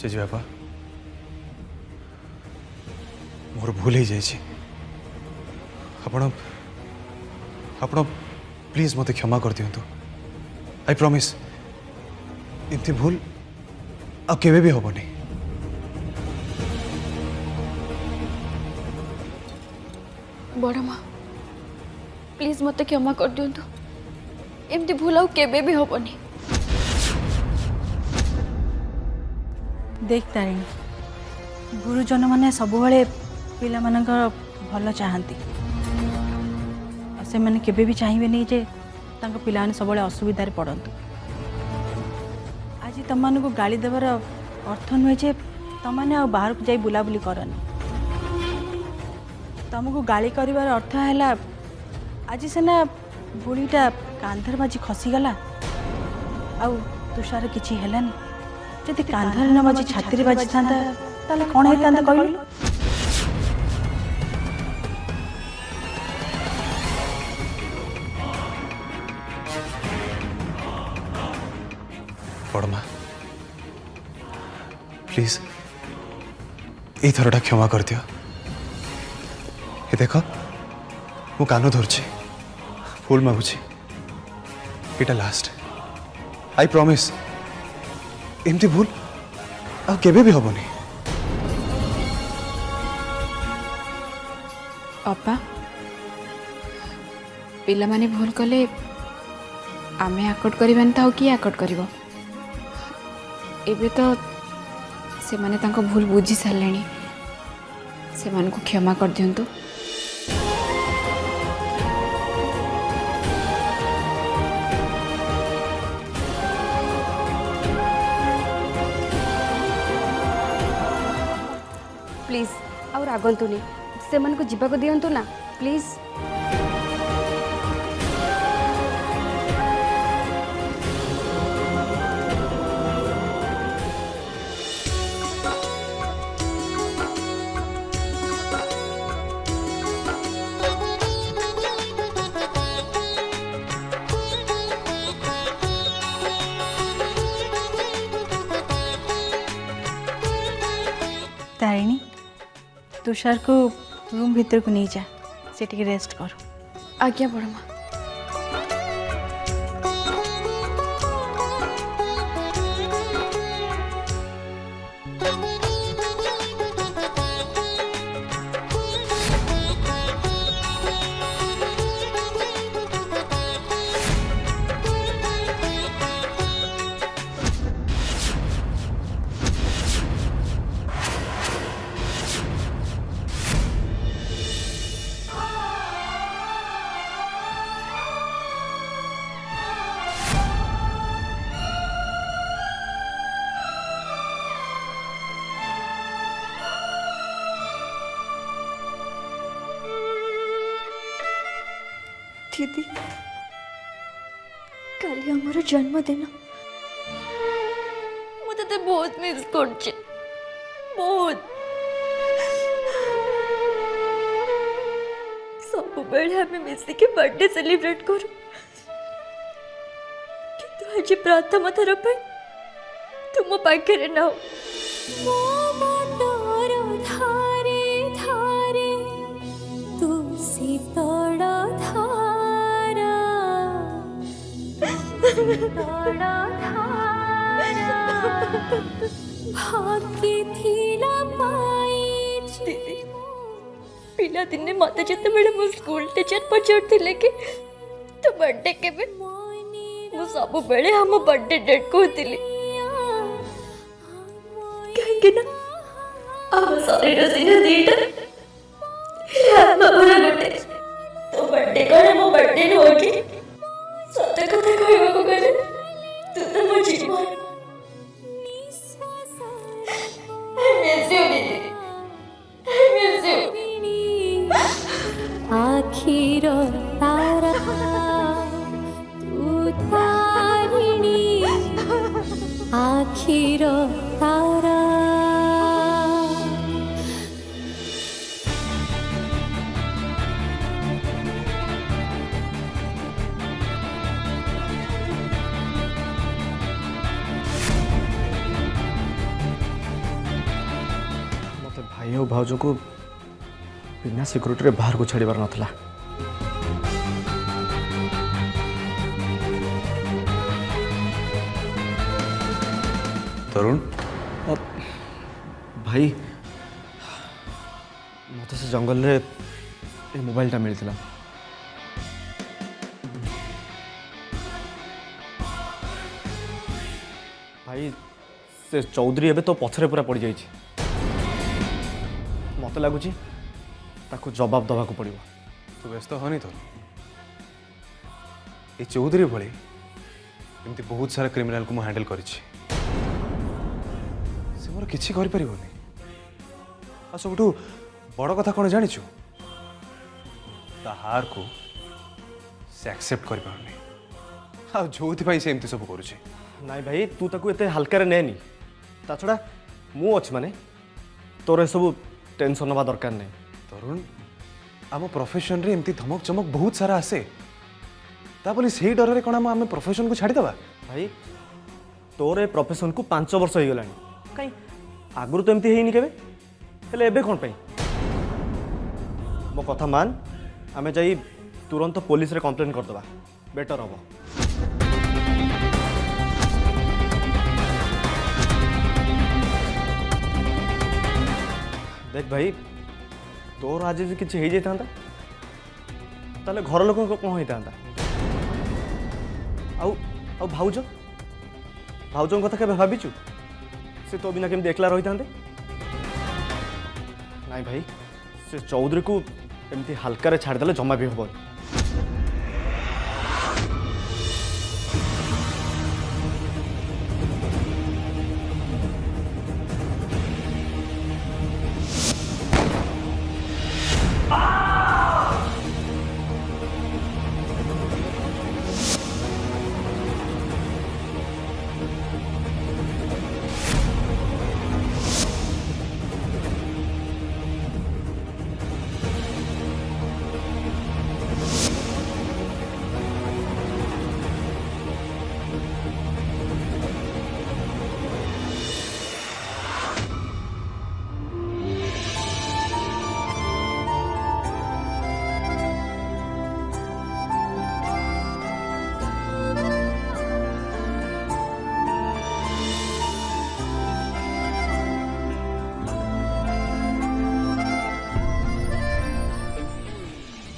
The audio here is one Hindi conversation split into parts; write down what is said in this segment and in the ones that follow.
जेजेबापा मोर भूल हो जाए आपण आपण प्लीज मत क्षमा कर दिंतु आई प्रॉमिस इतनी भूल आ केवे भी हबनी। बड़ माँ प्लीज मत क्षमा कर दिंतु एमती भूल आउ केबे भी हबनी। देख तारिणी गुरुजन मैंने सब पिला भल चाहती से मैंने केबे भी चाहिए नहीं जे तांको पिला माने सब असुविधा पड़तु। आज तुम को गाली देवार अर्थ नुहे जे तुमने आ बाहर को जाई बुलाबुली करनी। तुमको गाली कर अर्थ है आज सीना बुढ़ीटा कांधर बाजी खसीगला आउ तुषार किसी हेलानी जदि कांधर न बाजी छाती बाजी था कौन होता कहलु। बड़मा प्लीज ये थरटा क्षमा कर दियो। ये देख मु कान धरछि फूल मागुछि इटा लास्ट आई प्रॉमिस एमती भूल आ केबे भी हबनी। अपा पिला माने भूल कले आमे आकट करबानी तो किए आकट करिवो। एबे तो से माने तांको भूल बुझी सारलेनी से मान को क्षमा कर दियंतु। प्लीज आउ रागंतुनी से मन को जीवा को दियंतु ना प्लीज। तारिणी तुषार को रूम भीतर को नहीं जा से रेस्ट कर। आज्ञा बड़ माँ। दीदी काली आमर जन्मदिन मुझे बहुत मिस कर बहुत सब बेले आम मिसिके बर्थडे सेलिब्रेट करूँ किंतु आज प्रथम थर पे तुम पाखे ना पिला दिन मत जिते बेले मो स्कूल टीचर पचार कि तो बर्थडे केबे मु सब बेले हम बर्थडे डेट कहती कहीं ना आम शरीर दिन दीटा गोटे तो बर्थडे कौन मो बर्थडे नुह कि सत कथा कहवाक गले तू तो मो जीवन आखिर तारा तू तारिणी आखिर तारा भाउज को बिना सिक्योरिटी बाहर को छाड़बार नाला। तरुण भाई मत से जंगल रे ए मोबाइलटा मिलता। भाई से चौधरी एबे तो पछरे पूरा पड़ जाइए। मत लगुच जवाब दवा को पड़ो। तू व्यस्त हनी तो ये चौधरी भली एमती बहुत सारा क्रिमिनाल को हैंडल कर मोर किसी कर सब बड़ कथा कौन जाचु हार को से एक्सेप्ट कर जो से एमती सब करुचे। नाई भाई तू ताको एते हल्का नेनी ता छड़ा मु अच्छी माने तोर सब टेंशन नवा दरकार नहीं। तरुण आम प्रोफेशन रे एमती धमक चमक बहुत सारा आसे तापली से डर रे कौन आम प्रोफेशन को छाड़ीदबा। भाई तोर ए प्रोफेशन को 5 वर्ष हो गलानी कहीं आगुरी तो एमती हेनी केबे हेले एबे कोन पई। मो कथा मान आमे जाई तुरंत पुलिस रे कंप्लेन कर दबा बेटर हबो। देख भाई तोर आज जे किछि हे जाता ताले घर लोक को कौन होता आउ आउ भाउज भाउज कथा के भाविचु से तो बिना केमती एकला रही था। नाई भाई से चौधरी को एमती हल्का छाड़देले जमा भी हम।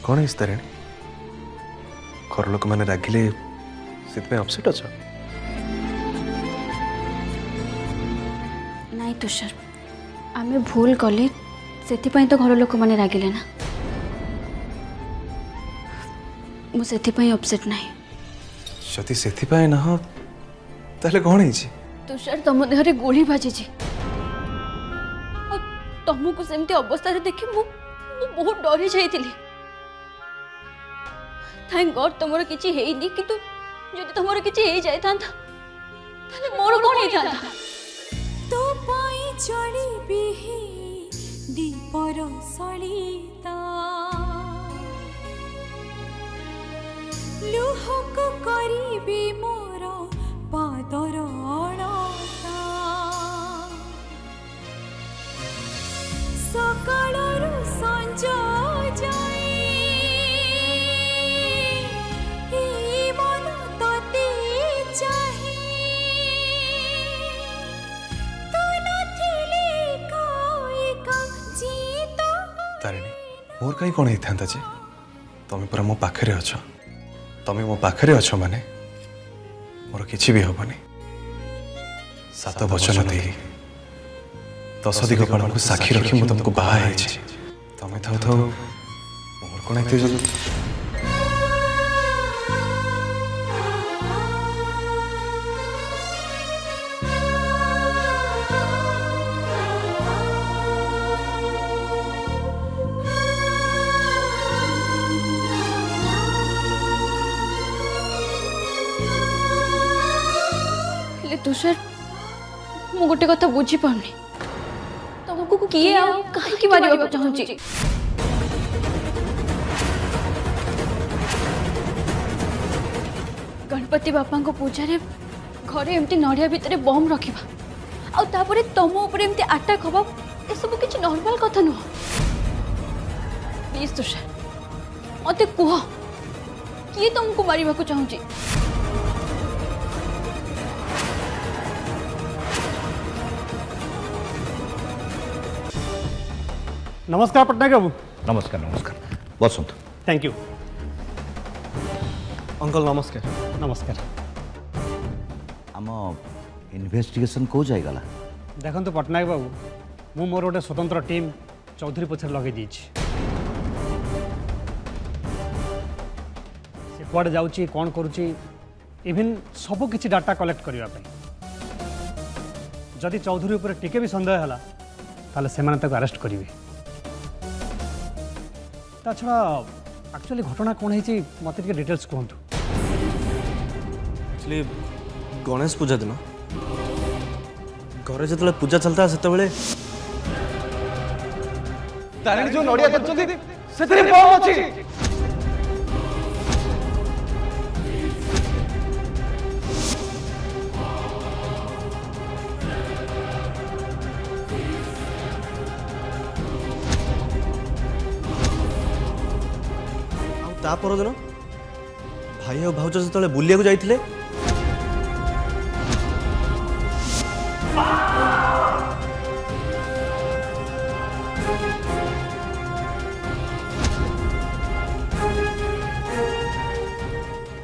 कौन है इस तरह घर लोक मैंने रागिले से अपसेट अच्छा नाई तुषार आमे भूल कले से तो घर लोक मैंने रागिले ना मुझे अपसेट ना जदि से ना ताले कौन है तुषार तुम देहरे गोली बाजी तुमको सेमती अवस्था देखी मु बहुत डरी जाइली। थैंक गॉड तुमर किछि हेइनी किंतु जदि तुमर किछि हे जाय थांता ताले मोर कोन हे थांता। तो पाई चली बिही दीपर सलिता लुहक करिबी मोर पादर अणता सकाळरु संज जाय तारिणी मोर कहीं कौन होता जे तुम पूरा मो पाखे अछ तुम मो पाखे अछ माने मोर किछि भी हबनी। 7 वचन दे 10 दिग पालन को साक्षी रखी मु तुमको बाहा है तुम थाउ थाउ मोर कौन एते जल्दी। तुषार मु गोटे कथा बुझी पानी तुमको किए कहीं मारिबा चाहूची। गणपति बापा को पूजा रे घरे एमती नड़िया भितर बम रखा आउ तुम उपर एमती अटैक हवा ये सब किसी नॉर्मल कथा नुह प्लीज तुषार मत कह किए तुमको मारिबा को चाहूची नमस्कार पट्टनायक बाबू। नमस्कार नमस्कार बसंत थैंक यू। अंकल नमस्कार। नमस्कार। आम इन्वेस्टिगेशन को जाइगला देखो पट्टनायक बाबू मु मोर गोटे स्वतंत्र टीम चौधरी पछर लगे दीची से कुआडे जाउची कौन करुची इवन सब किछि डाटा कलेक्ट करबा पई जदि चौधरी ऊपर टिके भी संदेह हला ताले सेमाने ताको अरेस्ट करिवे ता छड़ा एक्चुअली घटना कौन है मत डिटेल्स कहतु। एक्चुअली गणेश पूजा दिन घरे जो पूजा चलता से तारिणी जो नड़िया करछथि सेतरे बम अछि। ता पर दिन भाई और भाउज जो बुलिया को जाइथिले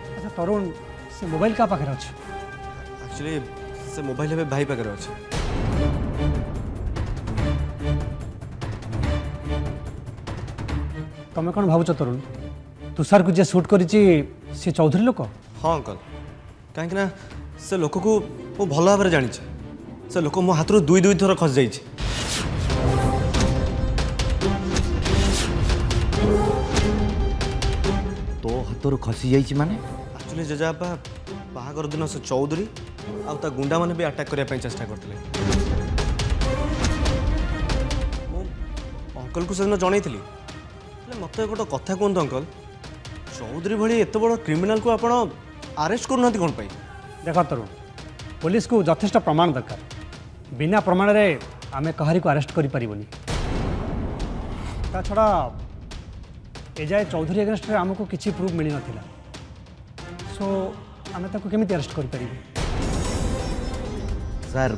अच्छा तरुण से मोबाइल का पाखे अच्छे एक्चुअली से मोबाइल में भाई पाखे अच्छे। तुम कौन भावुच तरुण तुषार को जे शूट करिछि से चौधरी लोक? हाँ अंकल कहीं से लोक को वो भल भाव में जानी से लोक मो हाथ दुई दुई थर खस जाइए। तो हाथ खसी जाइए माने एक्चुअली जेजाबा बाहागर दिन से चौधरी आ गुंडा मैंने भी अटैक करने चेष्टा करते अंकल को से जन मत गोटे कथा कहतु अंकल चौधरी भली एत बड़ क्रिमिनाल को आपण अरेस्ट करना कौन पाई? देख तरुण पुलिस को यथेष्ट प्रमाण दरकार बिना प्रमाण रे आमे कहारी को अरेस्ट करि परिबनी। ता छड़ा एजाए चौधरी अगेंस्ट रे हमको किछि प्रूफ मिली नथिला सो आमे ताको केमिति अरेस्ट करि परिबे? सर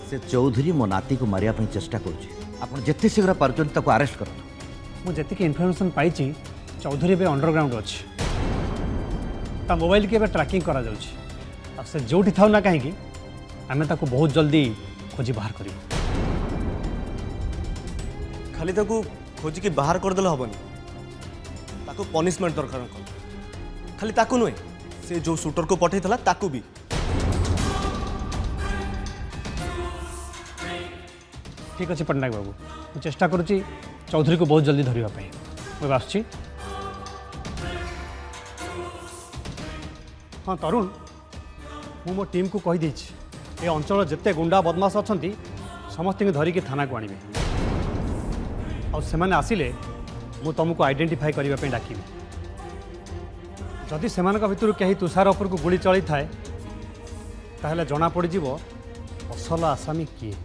से चौधरी मो नाती को मारिया पई चेष्टा करूची आपण जत्ते शीघ्र पारचन ताको अरेस्ट करतो। मुझे इनफर्मेशन पाई चौधरी भी अंडरग्राउंड अच्छी ता मोबाइल की ट्रैकिंग करा जाउछि आ से जोठी थाउ ना कहीं आमे ताको बहुत जल्दी खोजी बाहर करियो। खाली ताको खोजी की बाहर कर देले हबनी ताको पनिशमेंट दरकार अंकल खाली ताको नुहे से जो शूटर को पठेइथला ताको भी। ठीक अच्छे पट्टनायक बाबू मुझे चेष्टा करुच्ची चौधरी को बहुत जल्दी धरवाई मुझे आसुची। हाँ तरुण मु मो टीम को कही देछि ए अंचल जिते गुंडा बदमाश अच्छा समस्त धरिकी थाना को आनिबे और सेमाने आसिले मु तुमको आइडेंटिफाई करने पे डाकिबी जदि सेमानक भितर कहीं तुषार उपर को गुली चली थाए ताहले जना पड़ जीवो असल आसामी किए।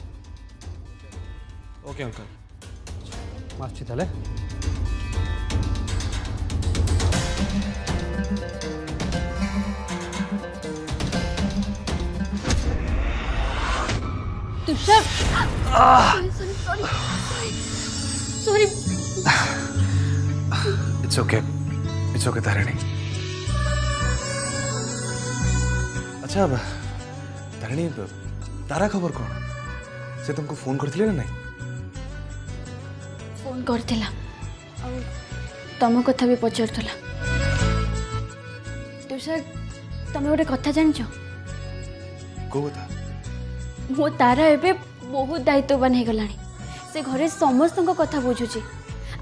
ओके अंकल मार्ची ताले Tushar sorry sorry it's okay Tarini. अच्छा तारिणी तारा खबर कौन से तुमको फोन करथिले ना नहीं? फोन करथिला और तुम कथा भी पचारथला। तुषार तुम गोटे कथा जान को कथा? मो तारा एबे बहुत दायित्ववान हो गलानी से घरे समस्त कथा बुझुची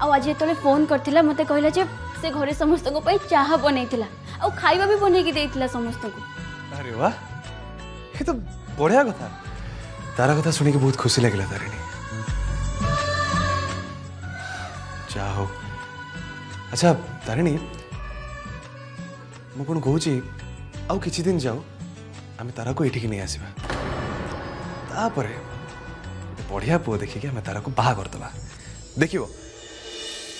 आज जो फोन करथिला मते कहला जे से घरे समस्त चाह बनैथिला आ खाइबा भी बनेकी देइथिला समस्त को। अरे वाह ये तो बढ़िया कथा। तारा कथा सुनिक बहुत खुशी लगिला तारिणी। जाओ अच्छा तारिणी मु कौन कहूँ आउ किछि दिन जाओ आमे तारा को एठिक नहीं आसीबा तापरे बढ़िया पुओ देखिए आम तारा को बाहा करदे देखियो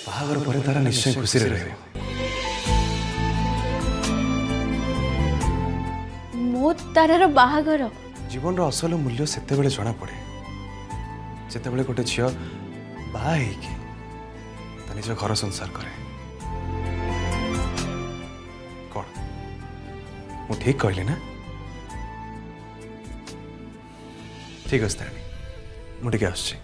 बाहागर पर तारा निश्चय खुशी रहे मो तारार बाहागर जीवन असल मूल्य सेते बेले जना पड़े जिते बेले गोटे झील बाहा होइकी ता निज घर संसार करे कौन मु ठीक कहली ना ठीक अच्छे तारिणी मुझे आसुची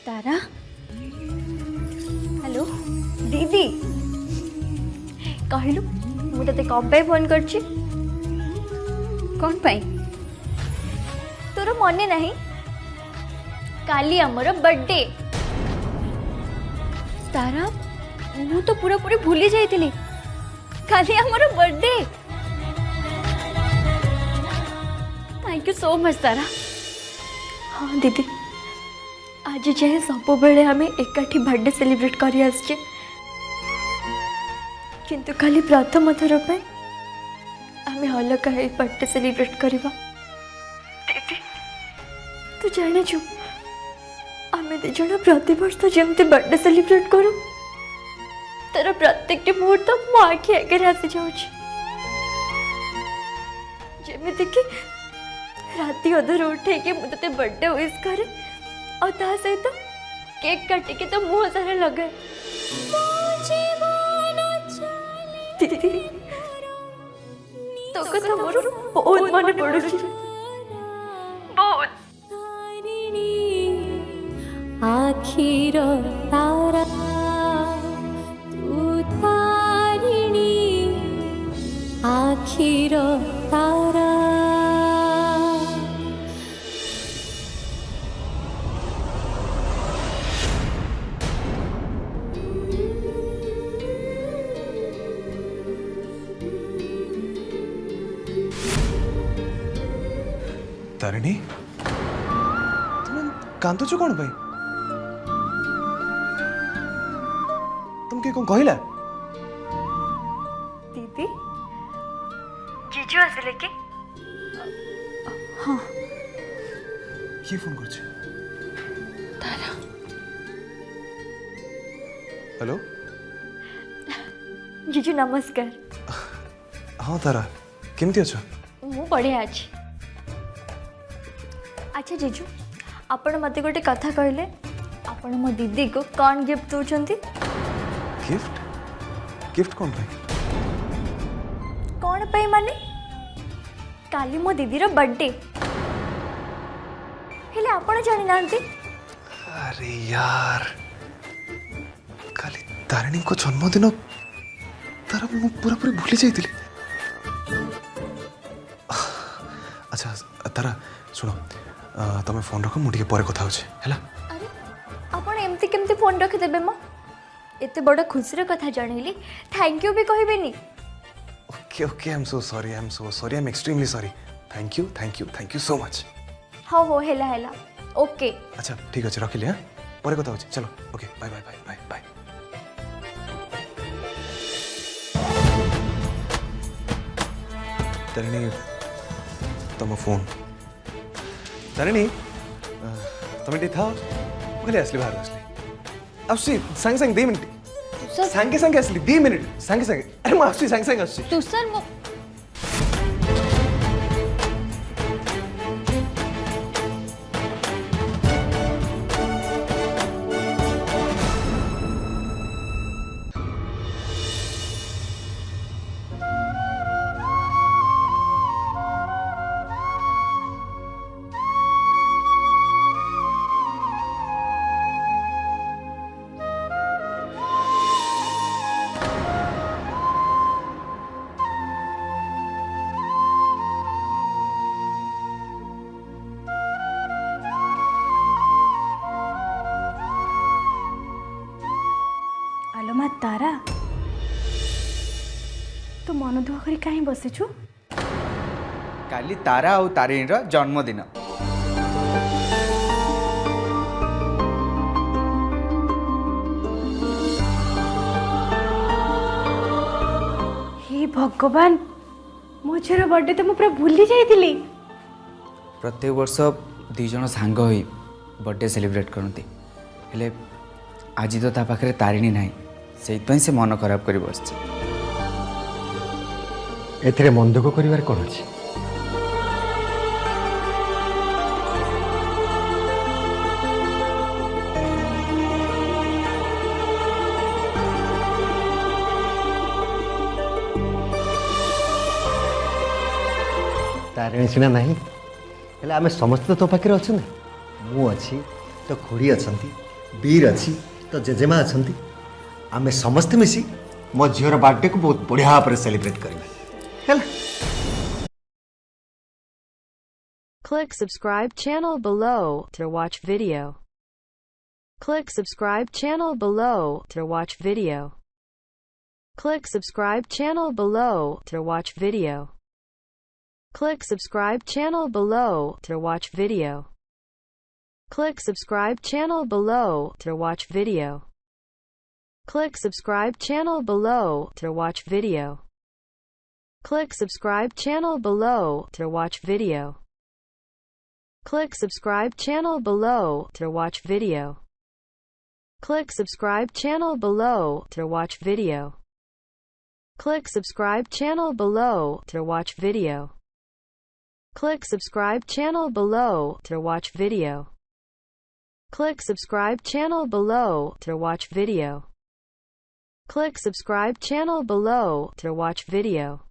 तारा हेलो दीदी कहलु मु तते कब पे फोन करछि कौन पाई तोर मने नहीं काली हमर बर्थडे तारा मु तो पूरा पूरी भूली जाइतिली काली हमर birthday thank you so much Tara हाँ दीदी आज जाए सब बेले आम एकाठी बर्थडे सेलिब्रेट कर आसचे किंतु खाली प्रथम थर पे आम अलग बर्थडे सेलिब्रेट करवा दीदी तू जानिଛୁ आम दिज प्रतिवर्ष जमती बर्थडे सेलिब्रेट करूँ तार प्रत्येक मुहूर्त मो आखि आगे आसी जाऊँगी जमीती कि राति अधर उठे मुझे बर्थडे विश करे और ता सहित केक काटिके तो मुँह सारा लगाए दीदी तो कथा मोर बहुत मन पड़ुछि बहुत आखिर तारा तू तारिणी आखिर तारा तारिणी तुम कांदुच कौन भाई तुम के कौन कहला दीदी जीजू आसिले कि हाँ किए फोन कर तारा हेलो जीजू नमस्कार हाँ तारा केमती अच्छा मु बढ़िया अच्छी अच्छा जीजू आपण मते गोटे कथा कहले आपण मो दीदी को कौन गिफ्ट दौरान गिफ्ट गिफ्ट कौन भाई कौन पाई माने काली मो दीदी रो बर्थडे हेले आपण जानि नांती अरे यार काली तारिणी को जन्मदिन तारा मु पूरा पूरी भूली जाइतिली अच्छा तारा सुनो तमें फोन रख मुझे पर कथा है अरे आपण एमती केमती फोन रखी देबे म एते बड़ खुशी रो कथा जानिली थैंक यू भी कहबेनी okay okay I am so sorry I am extremely sorry thank you so much हो हेला हेला ओके अच्छा ठीक अच्छे रखिली हाँ पर कथा होची चलो okay bye bye bye bye bye Tarini तुम फोन तारिणी तुम ये था खाली आसली बाहर आसली आसुची सांगे सांगे 2 मिनिट सांगे सांगे आसली 2 मिनिट सांगे सांगे अरे मु आसुची सांगे सांगे आसुची तू सर मो मन दुख करी कहीं बसीचु काली तारा और तारिणी जन्मदिन हे भगवान मो झीर बर्थडे तो मुझे भूली जाइली। प्रत्येक वर्ष दी जन सांग होई बर्थडे सेलिब्रेट करती हेले आज तो ता पाखरे तारिणी नाही से से मन खराब कर बस एथिरे मन दुख करिवार कोन अछि तारिणी सिना नहीं हेले आमे समस्त तो पाखरे अछु ना मु अछि तो खोड़ी अछंती वीर अछि तो जेजेमा अछंती आमे समस्त मिसी मो झीर बर्थडे को बहुत बढ़िया भाव सेलिब्रेट करिबा हेला। Click subscribe channel below to watch video. Click subscribe channel below to watch video. Click subscribe channel below to watch video. Click subscribe channel below to watch video. Click subscribe channel below to watch video. Click subscribe channel below to watch video. Click subscribe channel below to watch video. Click subscribe channel below to watch video. Click subscribe channel below to watch video. Click subscribe channel below to watch video. Click subscribe channel below to watch video. Click subscribe channel below to watch video. Click subscribe channel below to watch video.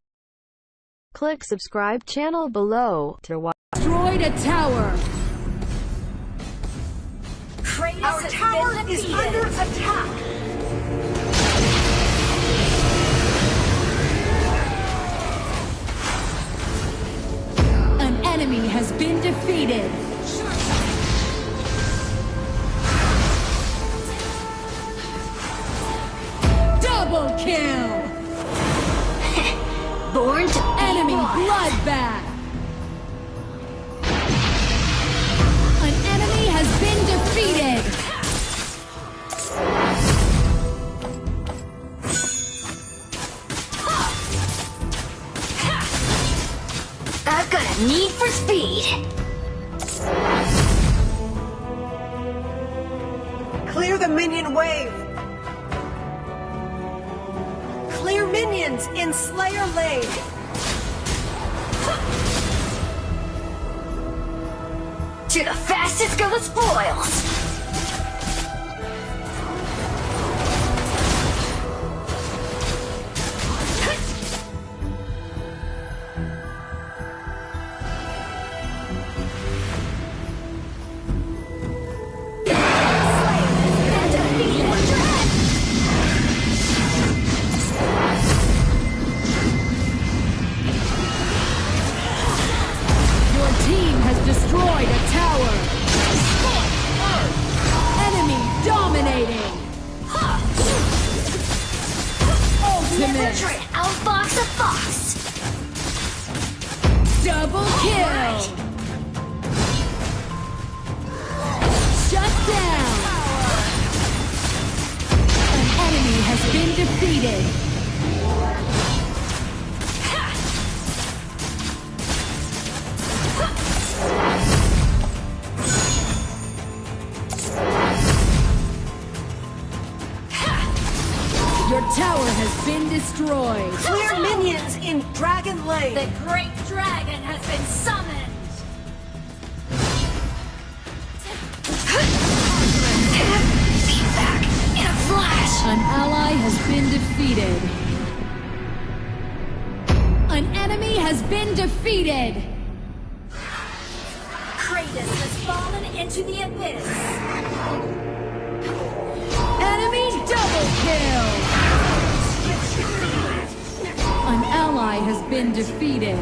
Click subscribe channel below to watch. Destroyed a tower. Our tower is under attack. An enemy has been defeated. Double kill. Born to enemy bloodbath. An enemy has been defeated. I've got a need for speed. Clear the minion wave. Clear minions in Slayer Lane. To the fastest go the spoils. Destroyed a tower. Enemy dominating. Ultimate. Outbox a fox. Double kill. Shut down. An enemy has been defeated. Your tower has been destroyed. Clear minions in Dragon Lane. The great dragon has been summoned. Be back in a flash. An ally has been defeated. An enemy has been defeated. Kratos has fallen into the abyss. Enemy double kill. An ally has been defeated.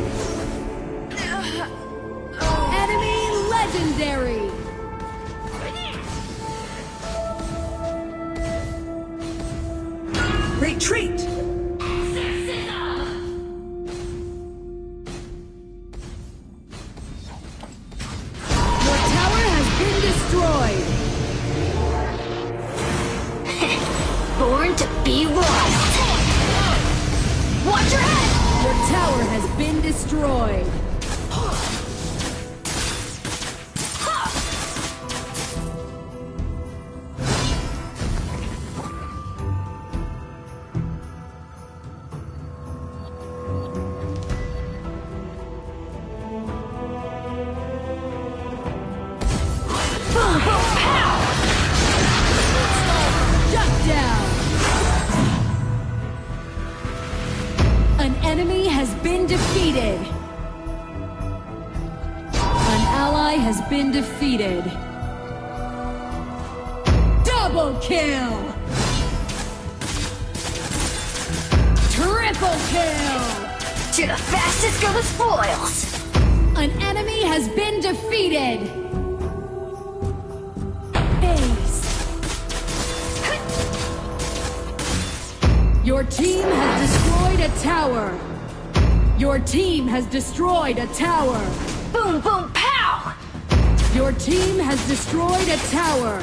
Enemy legendary. Retreat. tower has been destroyed. Shut down. An enemy has been defeated. An ally has been defeated. Double kill. Triple kill. To the fastest go the spoils. An enemy has been defeated. Your team has destroyed a tower. Your team has destroyed a tower. Boom, boom, pow! Your team has destroyed a tower.